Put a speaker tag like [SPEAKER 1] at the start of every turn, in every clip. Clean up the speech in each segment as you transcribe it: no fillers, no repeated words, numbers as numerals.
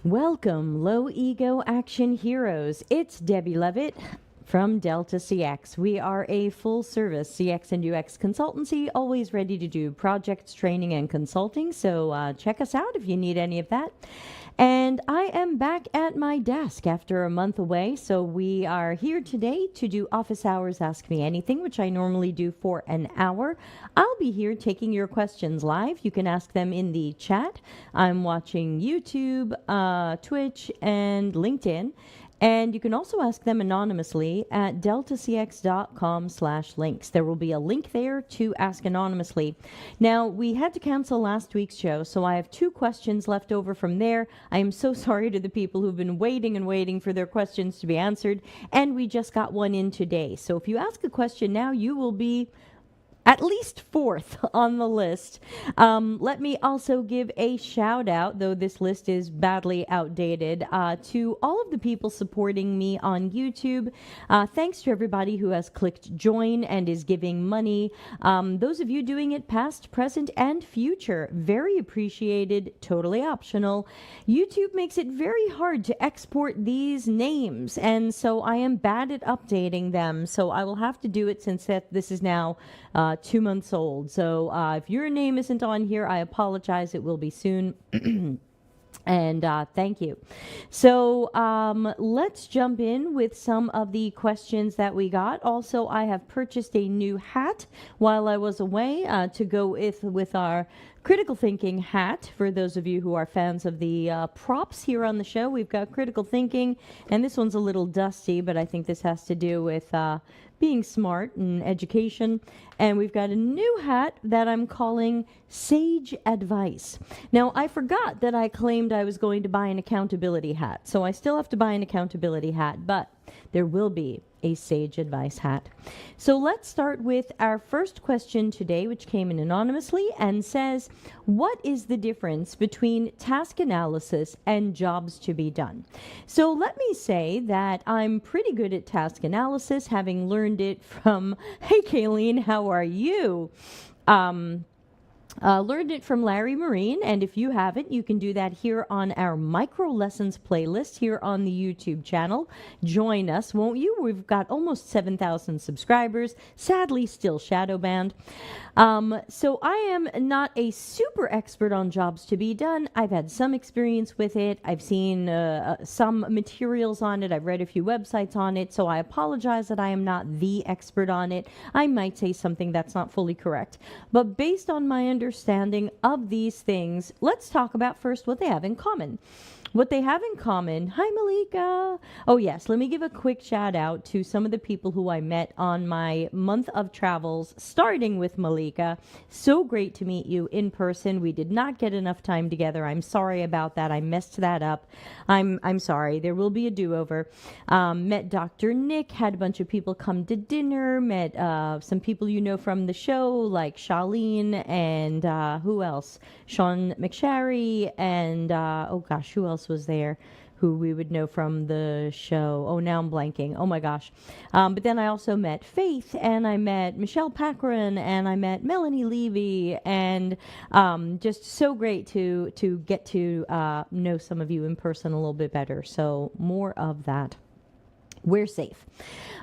[SPEAKER 1] Welcome, low ego action heroes. It's Debbie Levitt from Delta CX. We are a full service CX and UX consultancy, always ready to do projects, training, and consulting. So check us out if you need any of that. And I am back at my desk after a month away. So we are here today to do office hours Ask Me Anything, which I normally do for an hour. I'll be here taking your questions live. You can ask them in the chat. I'm watching YouTube, Twitch, and LinkedIn. And you can also ask them anonymously at deltacx.com/links. There will be a link there to ask anonymously. Now, we had to cancel last week's show, so I have 2 questions left over from there. I am so sorry to the people who've been waiting and waiting for their questions to be answered, and we just got one in today. So if you ask a question now, you will be at least 4th on the list. Let me also give a shout out, though this list is badly outdated, to all of the people supporting me on YouTube. Thanks to everybody who has clicked join and is giving money. Those of you doing it past, present, and future, very appreciated, totally optional. YouTube makes it very hard to export these names, and so I am bad at updating them. So I will have to do it since this is now 2 months old. So if your name isn't on here, I apologize. It will be soon. And thank you. So let's jump in with some of the questions that we got. Also, I have purchased a new hat while I was away to go with our critical thinking hat. For those of you who are fans of the props here on the show, we've got critical thinking, and this one's a little dusty, but I think this has to do with being smart and education. And we've got a new hat that I'm calling Sage Advice. Now, I forgot that I claimed I was going to buy an accountability hat, so I still have to buy an accountability hat, but there will be a Sage Advice hat. So let's start with our first question today, which came in anonymously and says, what is the difference between task analysis and jobs to be done? So let me say that I'm pretty good at task analysis, having learned it from, hey, Kayleen, how are you? Learned it from Larry Marine, and if you haven't, you can do that here on our micro lessons playlist here on the YouTube channel. Join us, won't you? We've got almost 7,000 subscribers, sadly still shadow banned. So I am not a super expert on jobs to be done. I've had some experience with it. I've seen some materials on it. I've read a few websites on it, so I apologize that I am not the expert on it. I might say something that's not fully correct. But based on my understanding of these things, let's talk about first what they have in common. What they have in common, hi Malika. Oh yes, let me give a quick shout out to some of the people who I met on my month of travels, starting with Malika. So great to meet you in person. We did not get enough time together. I'm sorry about that. I messed that up. I'm sorry. There will be a do-over. Met Dr. Nick, had a bunch of people come to dinner, met some people you know from the show, like Charlene and who else? Sean McSherry and oh gosh, who else was there who we would know from the show? Oh, now I'm blanking. Oh my gosh. But then I also met Faith, and I met Michelle Packran, and I met Melanie Levy, and just so great to get to know some of you in person a little bit better. So more of that. We're safe.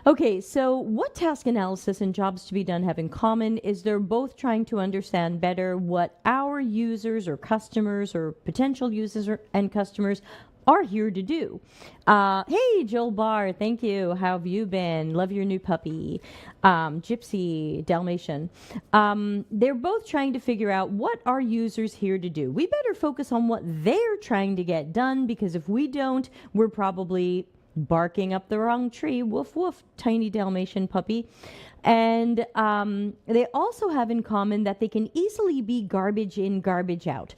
[SPEAKER 1] Okay, so what task analysis and jobs to be done have in common is they're both trying to understand better what our users or customers or potential users and customers are here to do. Hey, Joel Barr, thank you. How have you been? Love your new puppy, Gypsy Dalmatian. They're both trying to figure out what our users here to do. We better focus on what they're trying to get done, because if we don't, we're probably barking up the wrong tree. Woof, woof, tiny Dalmatian puppy. And they also have in common that they can easily be garbage in, garbage out.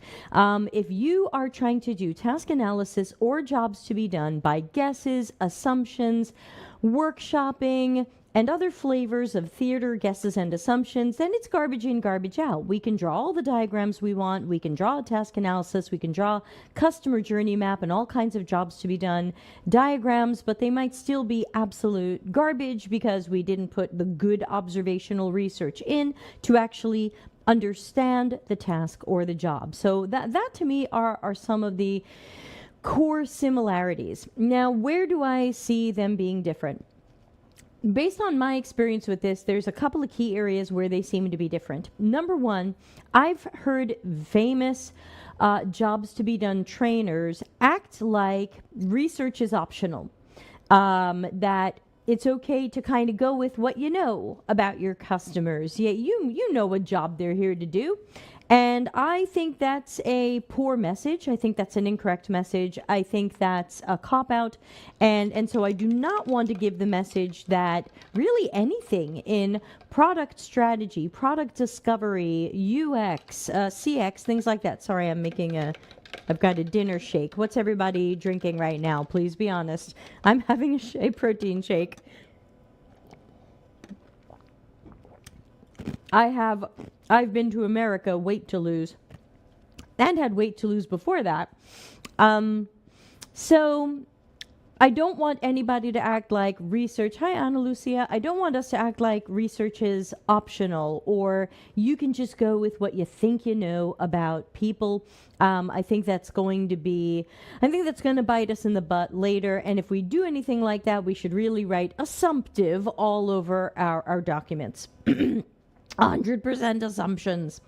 [SPEAKER 1] If you are trying to do task analysis or jobs to be done by guesses, assumptions, workshopping, and other flavors of theater, guesses, and assumptions, then it's garbage in, garbage out. We can draw all the diagrams we want. We can draw a task analysis. We can draw customer journey map and all kinds of jobs to be done diagrams, but they might still be absolute garbage because we didn't put the good observational research in to actually understand the task or the job. So that to me are some of the core similarities. Now, where do I see them being different? Based on my experience with this, there's a couple of key areas where they seem to be different. Number one, I've heard famous jobs to be done trainers act like research is optional, that it's okay to kind of go with what you know about your customers. Yeah, you know what job they're here to do. And I think that's a poor message. I think that's an incorrect message. I think that's a cop-out. And so I do not want to give the message that really anything in product strategy, product discovery, UX, CX, things like that. Sorry, I've got a dinner shake. What's everybody drinking right now? Please be honest. I'm having a protein shake. I've been to America, weight to lose, and had weight to lose before that. So I don't want anybody to act like research. Hi, Ana Lucia. I don't want us to act like research is optional or you can just go with what you think you know about people. I think that's going to bite us in the butt later. And if we do anything like that, we should really write assumptive all over our documents. 100% assumptions.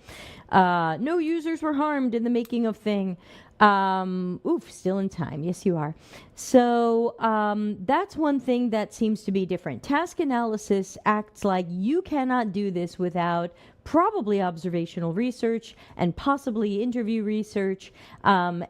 [SPEAKER 1] No users were harmed in the making of thing. Still in time. Yes, you are. So that's one thing that seems to be different. Task analysis acts like you cannot do this without probably observational research and possibly interview research. Let's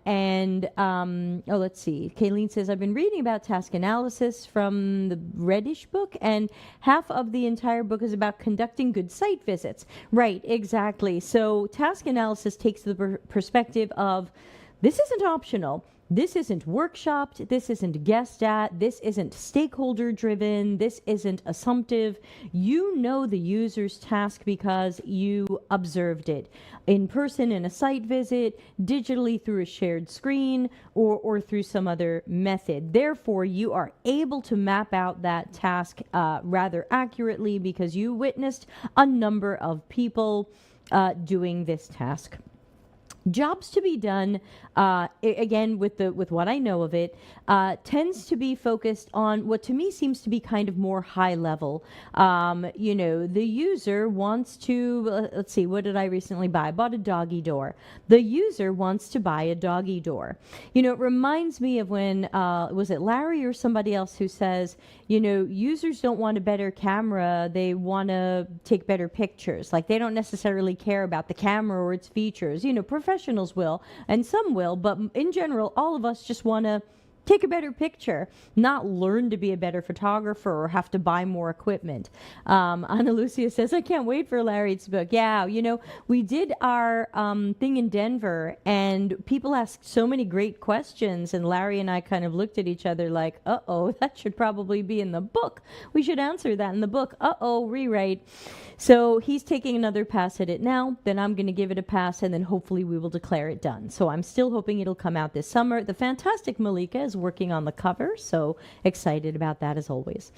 [SPEAKER 1] see. Kayleen says, I've been reading about task analysis from the Reddish book, and half of the entire book is about conducting good site visits. Right, exactly. So task analysis takes the perspective of this isn't optional. This isn't workshopped. This isn't guessed at. This isn't stakeholder driven. This isn't assumptive. You know the user's task because you observed it in person in a site visit, digitally through a shared screen, or through some other method. Therefore, you are able to map out that task rather accurately because you witnessed a number of people doing this task. Jobs to be done, again, with what I know of it, tends to be focused on what to me seems to be kind of more high level. The user wants to, let's see, what did I recently buy? I bought a doggy door. The user wants to buy a doggy door. It reminds me of when, was it Larry or somebody else who says, users don't want a better camera, they want to take better pictures. Like they don't necessarily care about the camera or its features. Professionals will, and some will, but in general, all of us just want to take a better picture, not learn to be a better photographer or have to buy more equipment. Ana Lucia says, I can't wait for Larry's book. Yeah, we did our thing in Denver and people asked so many great questions and Larry and I kind of looked at each other like, uh-oh, that should probably be in the book. We should answer that in the book. Uh-oh, rewrite. So he's taking another pass at it now, then I'm going to give it a pass and then hopefully we will declare it done. So I'm still hoping it'll come out this summer. The fantastic Malika is working on the cover, so excited about that as always.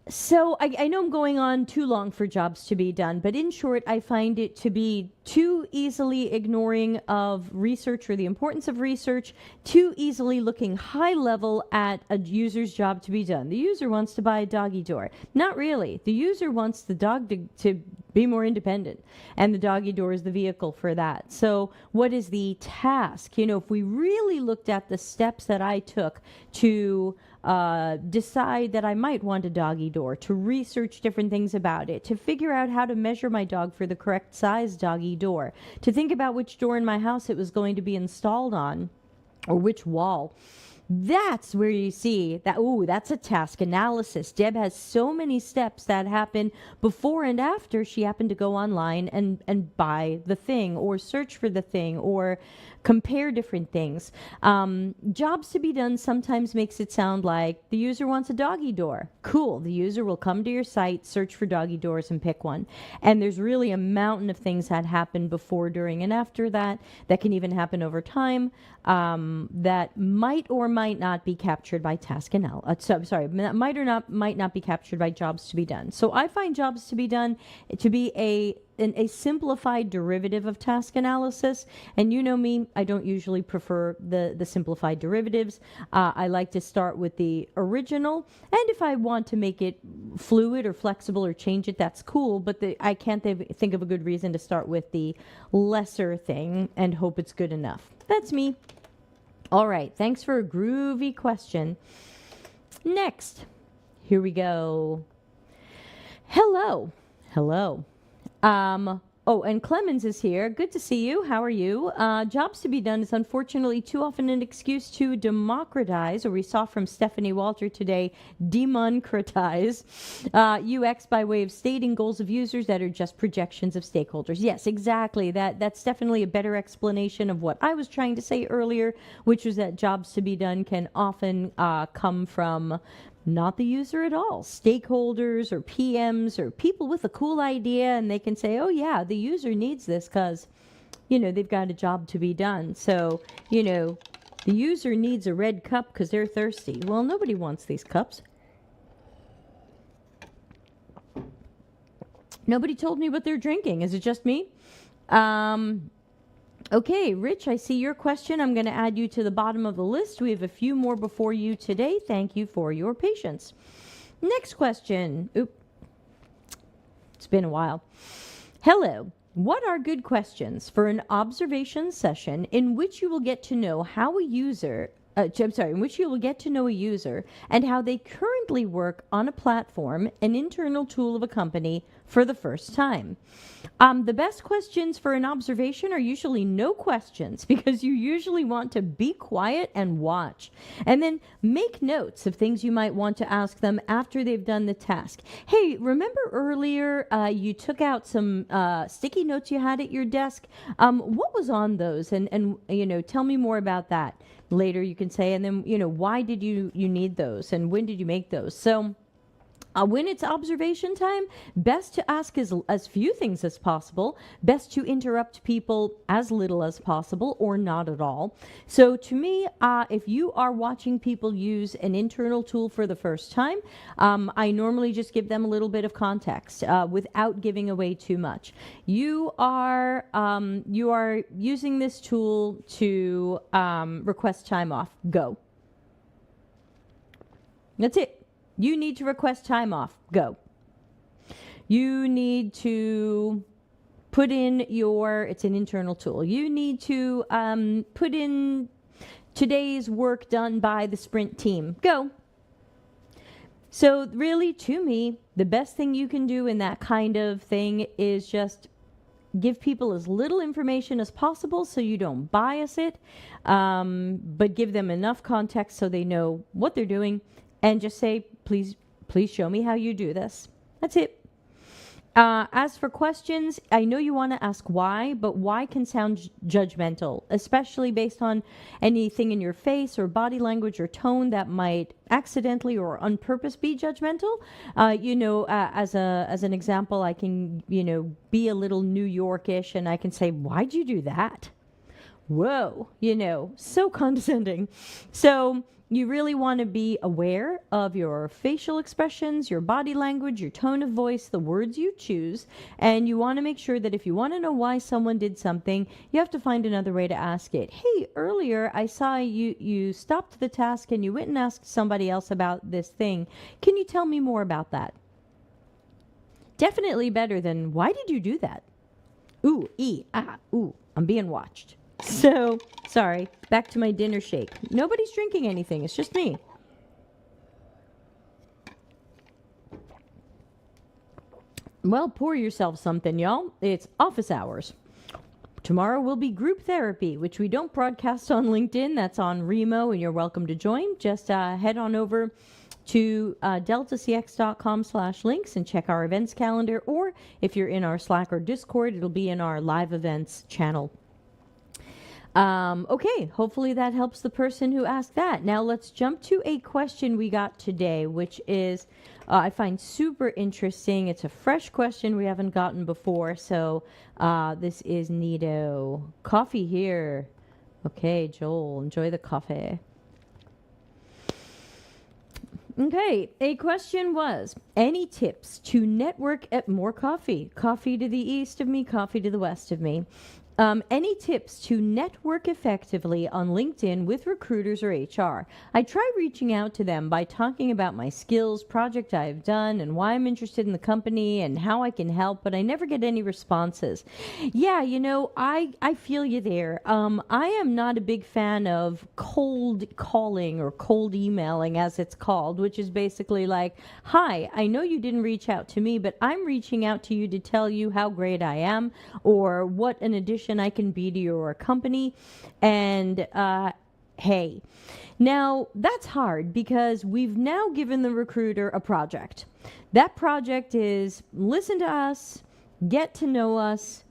[SPEAKER 1] So I know I'm going on too long for jobs to be done, but in short, I find it to be too easily ignoring of research or the importance of research, too easily looking high level at a user's job to be done. The user wants to buy a doggy door. Not really. The user wants the dog to be more independent, and the doggy door is the vehicle for that. So what is the task? If we really looked at the steps that I took to decide that I might want a doggy door, to research different things about it, to figure out how to measure my dog for the correct size doggy door, to think about which door in my house it was going to be installed on, or which wall. That's where you see that, that's a task analysis. Deb has so many steps that happen before and after she happened to go online and buy the thing or search for the thing or compare different things. Jobs to be done sometimes makes it sound like the user wants a doggy door. Cool. The user will come to your site, search for doggy doors and pick one. And there's really a mountain of things that happen before, during, and after that can even happen over time that might or might might not be captured by task analysis. Might not be captured by jobs to be done. So I find jobs to be done to be a simplified derivative of task analysis. And you know me, I don't usually prefer the simplified derivatives. I like to start with the original. And if I want to make it fluid or flexible or change it, that's cool. But I can't think of a good reason to start with the lesser thing and hope it's good enough. That's me. All right. Thanks for a groovy question. Next, here we go. Hello. Hello. And Clemens is here. Good to see you. How are you? Jobs to be done is unfortunately too often an excuse to democratize, or we saw from Stephanie Walter today, democratize UX by way of stating goals of users that are just projections of stakeholders. Yes, exactly. That's definitely a better explanation of what I was trying to say earlier, which was that jobs to be done can often come from not the user at all, stakeholders or PMs or people with a cool idea, and they can say, oh yeah, the user needs this because, they've got a job to be done. So, the user needs a red cup because they're thirsty. Well, nobody wants these cups. Nobody told me what they're drinking. Is it just me? Okay, Rich, I see your question. I'm going to add you to the bottom of the list. We have a few more before you today. Thank you for your patience. Next question. It's been a while. Hello. What are good questions for an observation session in which you will get to know how a user in which you will get to know a user and how they currently work on a platform, an internal tool of a company, for the first time? The best questions for an observation are usually no questions, because you usually want to be quiet and watch. And then make notes of things you might want to ask them after they've done the task. Hey, remember earlier you took out some sticky notes you had at your desk? What was on those? And tell me more about that. Later you can say, and then, why did you need those and when did you make those? So when it's observation time, best to ask as few things as possible, best to interrupt people as little as possible or not at all. So to me, if you are watching people use an internal tool for the first time, I normally just give them a little bit of context without giving away too much. You are using this tool to request time off. Go. That's it. You need to request time off. Go. You need to put in it's an internal tool. You need to put in today's work done by the sprint team. Go. So really, to me, the best thing you can do in that kind of thing is just give people as little information as possible so you don't bias it, but give them enough context so they know what they're doing, and just say, please show me how you do this. That's it. As for questions, I know you want to ask why, but why can sound judgmental, especially based on anything in your face or body language or tone that might accidentally or on purpose be judgmental. As an example, I can, be a little New Yorkish, and I can say, why'd you do that? Whoa, so condescending. So you really want to be aware of your facial expressions, your body language, your tone of voice, the words you choose, and you want to make sure that if you want to know why someone did something, you have to find another way to ask it. Hey, earlier I saw you stopped the task and you went and asked somebody else about this thing. Can you tell me more about that? Definitely better than, why did you do that? Ooh, I'm being watched. So, sorry, back to my dinner shake. Nobody's drinking anything, it's just me. Well, pour yourself something, y'all. It's office hours. Tomorrow will be group therapy, which we don't broadcast on LinkedIn. That's on Remo, and you're welcome to join. Just head on over to deltacx.com/links and check our events calendar, or if you're in our Slack or Discord, it'll be in our live events channel. Okay, hopefully that helps the person who asked that. Now let's jump to a question we got today, which is, I find super interesting. It's a fresh question we haven't gotten before, so this is neato. Coffee here. Okay, Joel, enjoy the coffee. Okay, a question was, any tips to network at more coffee? Coffee to the east of me, coffee to the west of me. Any tips to network effectively on LinkedIn with recruiters or HR? I try reaching out to them by talking about my skills, project I've done, and why I'm interested in the company and how I can help, but I never get any responses. Yeah, I feel you there. I am not a big fan of cold calling or cold emailing, as it's called, which is basically like, hi, I know you didn't reach out to me, but I'm reaching out to you to tell you how great I am or what an addition I can be to your company. And hey, now that's hard because we've now given the recruiter a project. That project is listen to us, get to know us,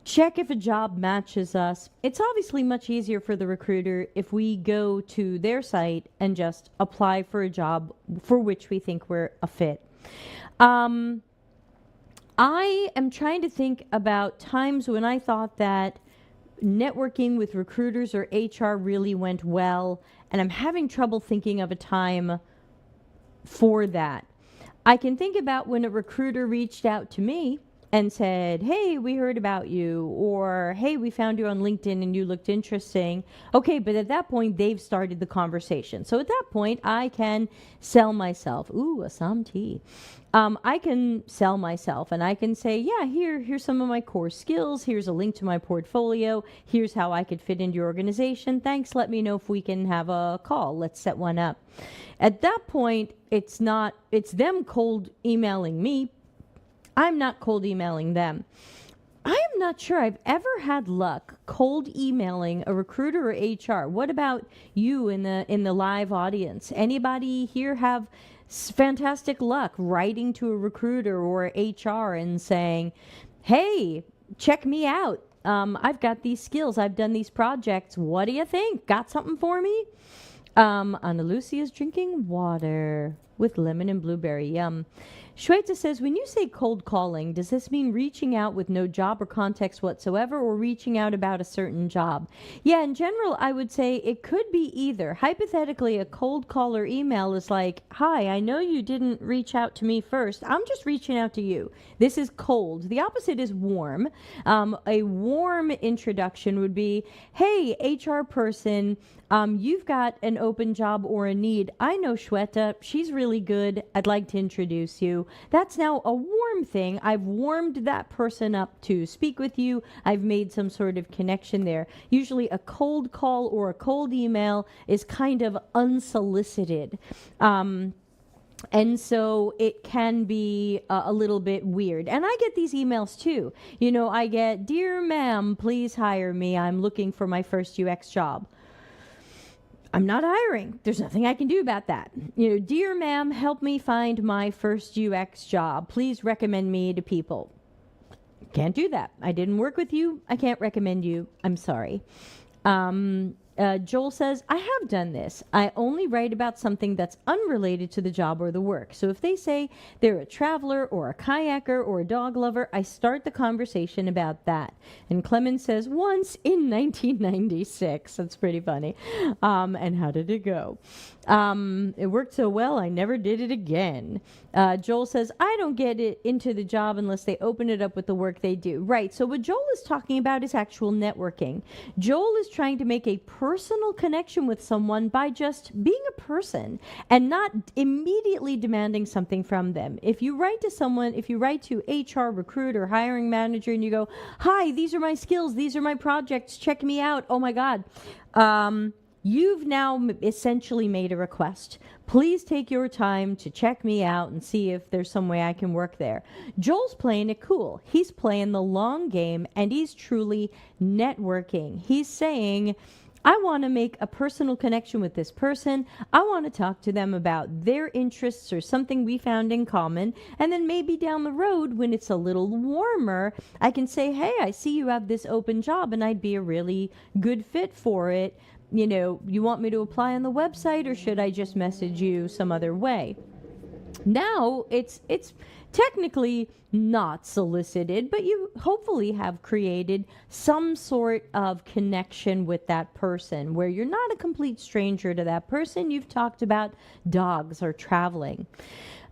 [SPEAKER 1] check if a job matches us. It's obviously much easier for the recruiter if we go to their site and just apply for a job for which we think we're a fit. I am trying to think about times when I thought that networking with recruiters or HR really went well, and I'm having trouble thinking of a time for that. I can think about when a recruiter reached out to me and said, hey, we heard about you, or hey, we found you on LinkedIn and you looked interesting. Okay, but at that point, they've started the conversation. So at that point, I can sell myself. Ooh, Assam tea. I can sell myself and I can say, yeah, here's some of my core skills. Here's a link to my portfolio. Here's how I could fit into your organization. Thanks. Let me know if we can have a call. Let's set one up. At that point, it's them cold emailing me. I'm not cold emailing them. I am not sure I've ever had luck cold emailing a recruiter or HR. What about you in the live audience? Anybody here have fantastic luck writing to a recruiter or HR and saying, hey, check me out. I've got these skills. I've done these projects. What do you think? Got something for me? Ana Lucia is drinking water with lemon and blueberry. Yum. Shweta says, when you say cold calling, does this mean reaching out with no job or context whatsoever, or reaching out about a certain job? Yeah, in general, I would say it could be either. Hypothetically, a cold call or email is like, hi, I know you didn't reach out to me first. I'm just reaching out to you. This is cold. The opposite is warm. A warm introduction would be, hey, HR person, you've got an open job or a need. I know Shweta. She's really good. I'd like to introduce you. That's now a warm thing. I've warmed that person up to speak with you. I've made some sort of connection there. Usually a cold call or a cold email is kind of unsolicited. And so it can be a little bit weird. And I get these emails too. I get, dear ma'am, please hire me. I'm looking for my first UX job. I'm not hiring. There's nothing I can do about that. Dear ma'am, help me find my first UX job. Please recommend me to people. Can't do that. I didn't work with you. I can't recommend you. I'm sorry. Joel says, I have done this. I only write about something that's unrelated to the job or the work. So if they say they're a traveler or a kayaker or a dog lover, I start the conversation about that. And Clemens says, once in 1996. That's pretty funny. And how did it go? It worked so well, I never did it again. Joel says, I don't get it into the job unless they open it up with the work they do. Right. So what Joel is talking about is actual networking. Joel is trying to make a personal connection with someone by just being a person and not immediately demanding something from them. If you write to HR, recruiter, hiring manager, and you go, hi, these are my skills, these are my projects, check me out. Oh my God. You've now essentially made a request. Please take your time to check me out and see if there's some way I can work there. Joel's playing it cool. He's playing the long game, and he's truly networking. He's saying, I want to make a personal connection with this person. I want to talk to them about their interests or something we found in common. And then maybe down the road, when it's a little warmer, I can say, hey, I see you have this open job and I'd be a really good fit for it. You want me to apply on the website, or should I just message you some other way? Now it's technically not solicited, but you hopefully have created some sort of connection with that person where you're not a complete stranger to that person. You've talked about dogs or traveling.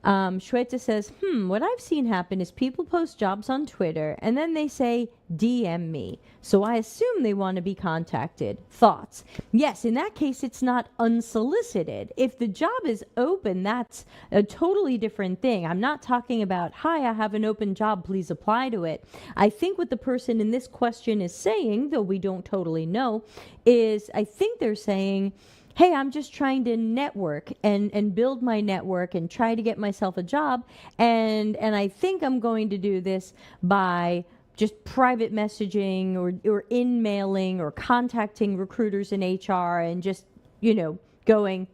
[SPEAKER 1] Shweta says, what I've seen happen is people post jobs on Twitter and then they say, DM me. So I assume they want to be contacted. Thoughts? Yes, in that case, it's not unsolicited. If the job is open, that's a totally different thing. I'm not talking about, hi, I have an open job, please apply to it. I think what the person in this question is saying, though we don't totally know, is I think they're saying, hey, I'm just trying to network and build my network and try to get myself a job. And I think I'm going to do this by just private messaging or in mailing or contacting recruiters in HR and just, going,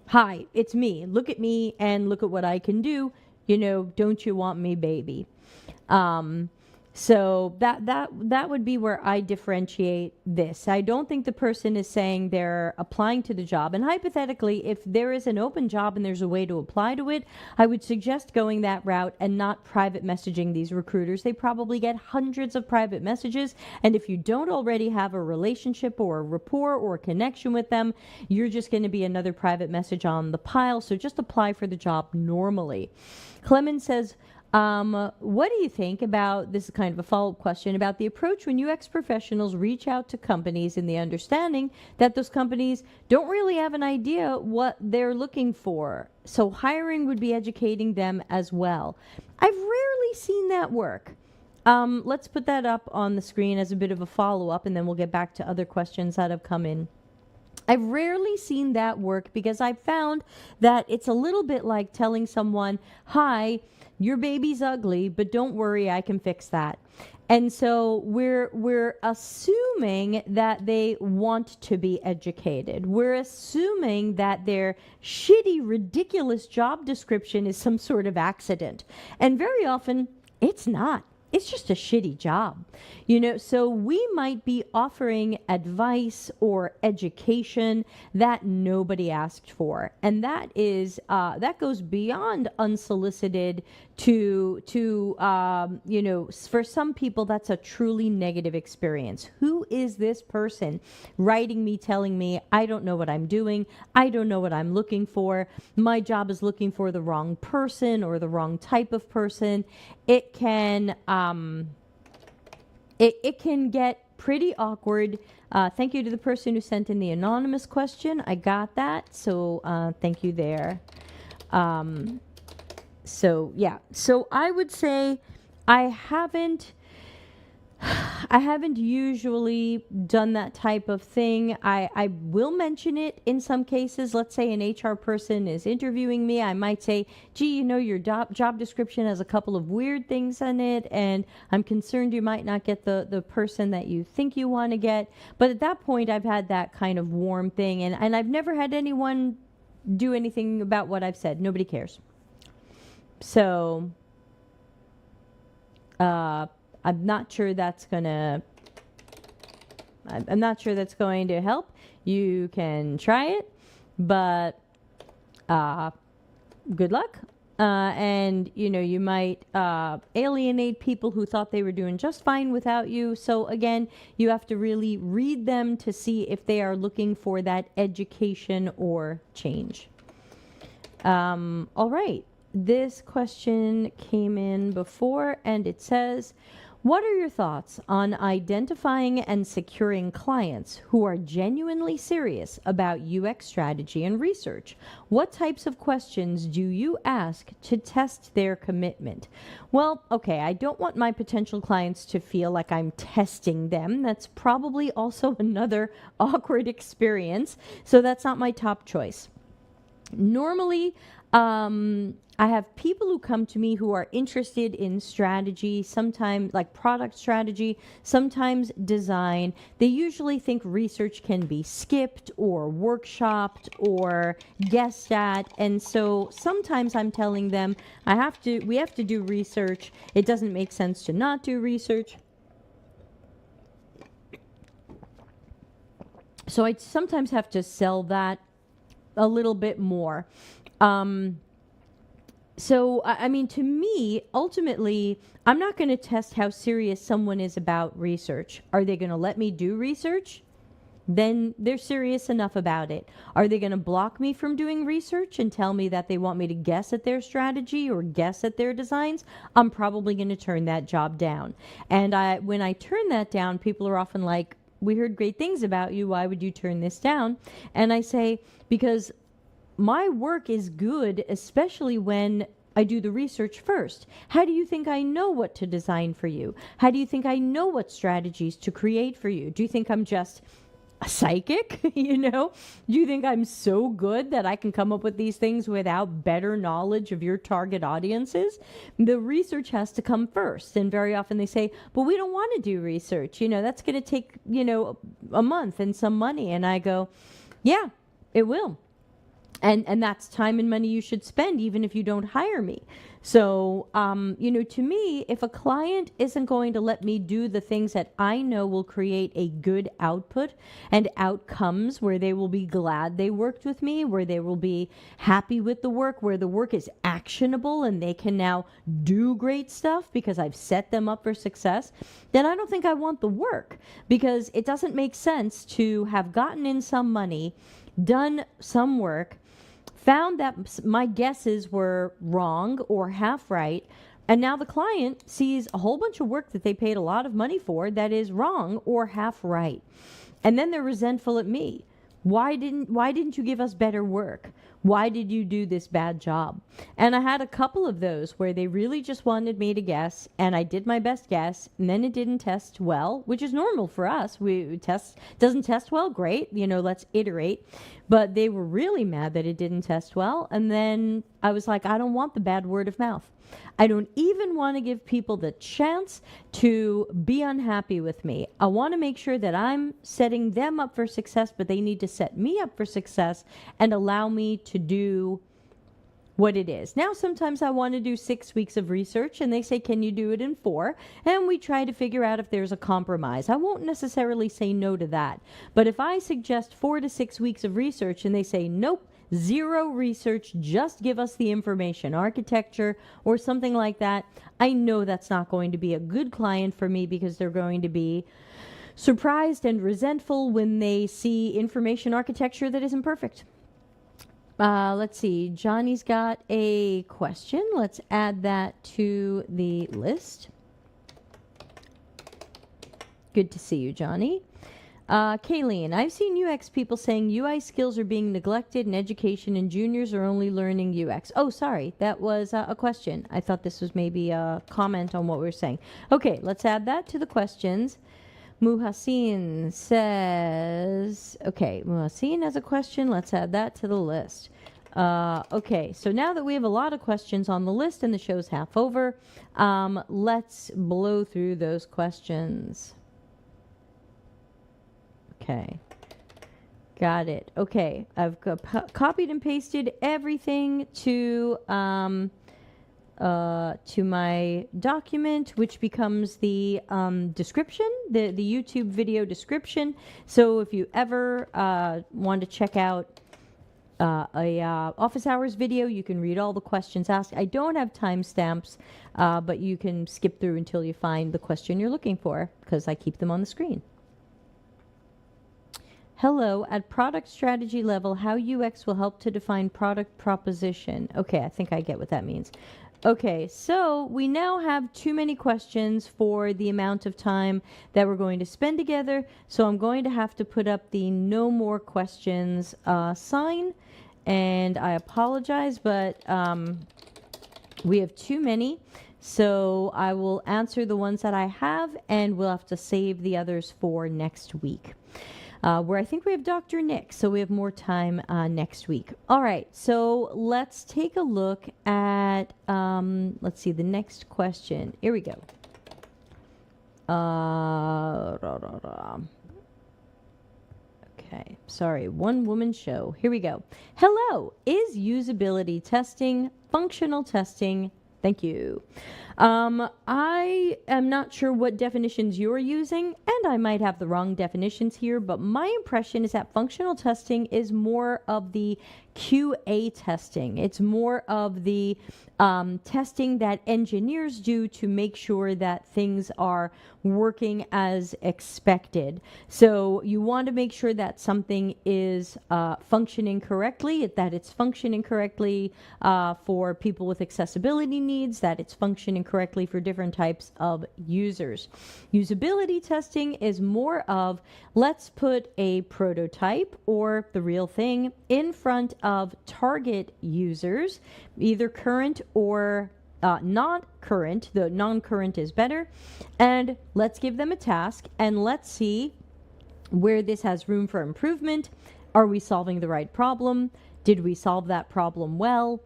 [SPEAKER 1] hi, it's me. Look at me and look at what I can do. Don't you want me, baby? So that would be where I differentiate this. I don't think the person is saying they're applying to the job. And hypothetically, if there is an open job and there's a way to apply to it, I would suggest going that route and not private messaging these recruiters. They probably get hundreds of private messages. And if you don't already have a relationship or a rapport or a connection with them, you're just going to be another private message on the pile. So just apply for the job normally. Clemens says, what do you think about, this is kind of a follow-up question, about the approach when UX professionals reach out to companies in the understanding that those companies don't really have an idea what they're looking for? So hiring would be educating them as well. I've rarely seen that work. Let's put that up on the screen as a bit of a follow-up, and then we'll get back to other questions that have come in. I've rarely seen that work because I've found that it's a little bit like telling someone, hi, your baby's ugly, but don't worry, I can fix that. And so we're assuming that they want to be educated. We're assuming that their shitty, ridiculous job description is some sort of accident. And very often, it's not. It's just a shitty job, so we might be offering advice or education that nobody asked for. And that is, that goes beyond unsolicited to for some people, that's a truly negative experience. Who is this person writing me, telling me, I don't know what I'm doing. I don't know what I'm looking for. My job is looking for the wrong person or the wrong type of person. It can, it can get pretty awkward. Thank you to the person who sent in the anonymous question. I got that. So thank you there. So I would say I haven't usually done that type of thing. I will mention it in some cases. Let's say an HR person is interviewing me. I might say, gee, your job description has a couple of weird things in it, and I'm concerned you might not get the person that you think you want to get. But at that point, I've had that kind of warm thing, and I've never had anyone do anything about what I've said. Nobody cares. So, I'm not sure that's going to help. You can try it, but good luck. And you might alienate people who thought they were doing just fine without you. So again, you have to really read them to see if they are looking for that education or change. All right. This question came in before, and it says, what are your thoughts on identifying and securing clients who are genuinely serious about UX strategy and research? What types of questions do you ask to test their commitment? Well, okay, I don't want my potential clients to feel like I'm testing them. That's probably also another awkward experience, so that's not my top choice. Normally, I have people who come to me who are interested in strategy, sometimes like product strategy, sometimes design. They usually think research can be skipped or workshopped or guessed at. And so sometimes I'm telling them, we have to do research. It doesn't make sense to not do research. So I sometimes have to sell that a little bit more. So, I mean, to me, ultimately, I'm not going to test how serious someone is about research. Are they going to let me do research? Then they're serious enough about it. Are they going to block me from doing research and tell me that they want me to guess at their strategy or guess at their designs? I'm probably going to turn that job down. And when I turn that down, people are often like, we heard great things about you. Why would you turn this down? And I say, because my work is good, especially when I do the research first. How do you think I know what to design for you? How do you think I know what strategies to create for you? Do you think I'm just a psychic? Do you think I'm so good that I can come up with these things without better knowledge of your target audiences? The research has to come first. And very often they say, but we don't want to do research. That's going to take, a month and some money. And I go, yeah, it will. And that's time and money you should spend even if you don't hire me. So, to me, if a client isn't going to let me do the things that I know will create a good output and outcomes where they will be glad they worked with me, where they will be happy with the work, where the work is actionable and they can now do great stuff because I've set them up for success, then I don't think I want the work, because it doesn't make sense to have gotten in some money, done some work, found that my guesses were wrong or half right, and now the client sees a whole bunch of work that they paid a lot of money for that is wrong or half right. And then they're resentful at me. Why didn't you give us better work? Why did you do this bad job? And I had a couple of those where they really just wanted me to guess, and I did my best guess, and then it didn't test well, which is normal for us. Doesn't test well, great, let's iterate. But they were really mad that it didn't test well, and then I was like, I don't want the bad word of mouth. I don't even want to give people the chance to be unhappy with me. I want to make sure that I'm setting them up for success, but they need to set me up for success and allow me to do what it is. Now, sometimes I want to do 6 weeks of research and they say, can you do it in 4? And we try to figure out if there's a compromise. I won't necessarily say no to that. But if I suggest 4 to 6 weeks of research and they say, nope, 0 research, just give us the information, architecture or something like that, I know that's not going to be a good client for me, because they're going to be surprised and resentful when they see information architecture that isn't perfect. Let's see. Johnny's got a question. Let's add that to the list. Good to see you, Johnny. Kayleen, I've seen UX people saying UI skills are being neglected in education and juniors are only learning UX. Oh, sorry. That was a question. I thought this was maybe a comment on what we were saying. Okay, let's add that to the questions. Muhassin says, okay, Muhassin has a question. Let's add that to the list. Okay, so now that we have a lot of questions on the list and the show's half over, let's blow through those questions. Okay, got it. Okay, I've copied and pasted everything to my document, which becomes the description, the YouTube video description. So if you ever want to check out a office hours video, you can read all the questions asked. I don't have timestamps, but you can skip through until you find the question you're looking for, because I keep them on the screen. Hello, at product strategy level, how UX will help to define product proposition. Okay, I think I get what that means. Okay, so we now have too many questions for the amount of time that we're going to spend together. So I'm going to have to put up the no more questions sign. And I apologize, but we have too many. So I will answer the ones that I have, and we'll have to save the others for next week. Where I think we have Dr. Nick, so we have more time next week. All right, so let's take a look at, let's see, the next question. Here we go. Okay, sorry, one woman show. Here we go. Hello, is usability testing functional testing? Thank you. I am not sure what definitions you're using, and I might have the wrong definitions here, but my impression is that functional testing is more of the QA testing. It's more of the testing that engineers do to make sure that things are working as expected. So you want to make sure that something is functioning correctly, that it's functioning correctly for people with accessibility needs, that it's functioning correctly for different types of users. Usability testing is more of, let's put a prototype or the real thing in front of target users, either current or not current. The non-current is better. And let's give them a task and let's see where this has room for improvement. Are we solving the right problem? Did we solve that problem well?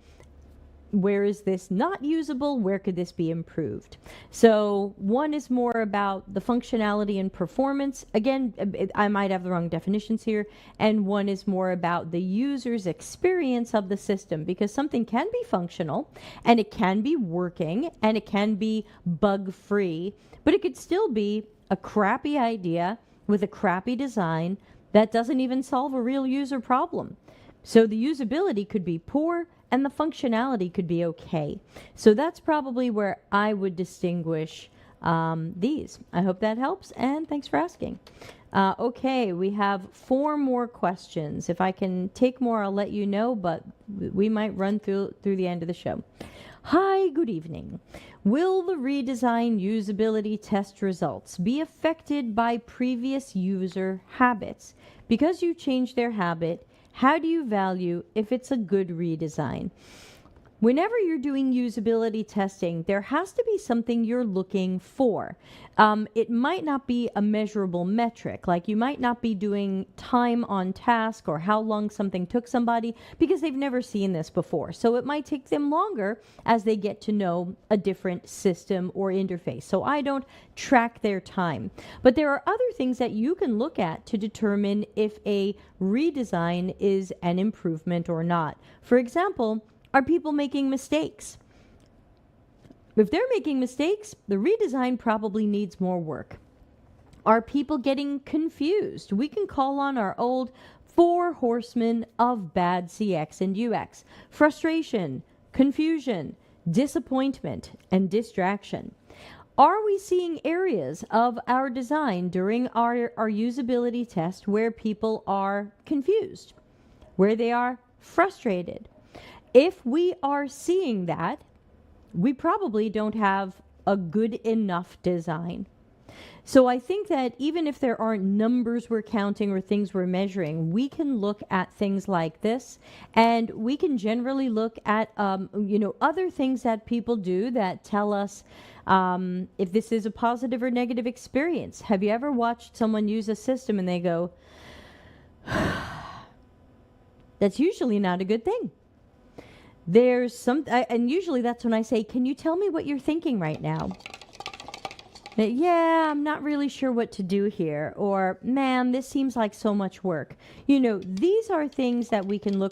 [SPEAKER 1] Where is this not usable? Where could this be improved? So one is more about the functionality and performance. Again, I might have the wrong definitions here. And one is more about the user's experience of the system, because something can be functional and it can be working and it can be bug-free, but it could still be a crappy idea with a crappy design that doesn't even solve a real user problem. So the usability could be poor and the functionality could be okay. So that's probably where I would distinguish these. I hope that helps, and thanks for asking. Okay, we have 4 more questions. If I can take more, I'll let you know, but we might run through the end of the show. Hi, good evening. Will the redesign usability test results be affected by previous user habits? Because you changed their habit, how do you value if it's a good redesign? Whenever you're doing usability testing, there has to be something you're looking for. It might not be a measurable metric, like you might not be doing time on task or how long something took somebody, because they've never seen this before. So it might take them longer as they get to know a different system or interface. So I don't track their time. But there are other things that you can look at to determine if a redesign is an improvement or not. For example, are people making mistakes? If they're making mistakes, the redesign probably needs more work. Are people getting confused? We can call on our old 4 horsemen of bad CX and UX: frustration, confusion, disappointment, and distraction. Are we seeing areas of our design during our usability test where people are confused, where they are frustrated? If we are seeing that, we probably don't have a good enough design. So I think that even if there aren't numbers we're counting or things we're measuring, we can look at things like this, and we can generally look at other things that people do that tell us if this is a positive or negative experience. Have you ever watched someone use a system and they go, that's usually not a good thing. There's and usually that's when I say, can you tell me what you're thinking right now? Yeah, I'm not really sure what to do here. Or, man, this seems like so much work. These are things that we can look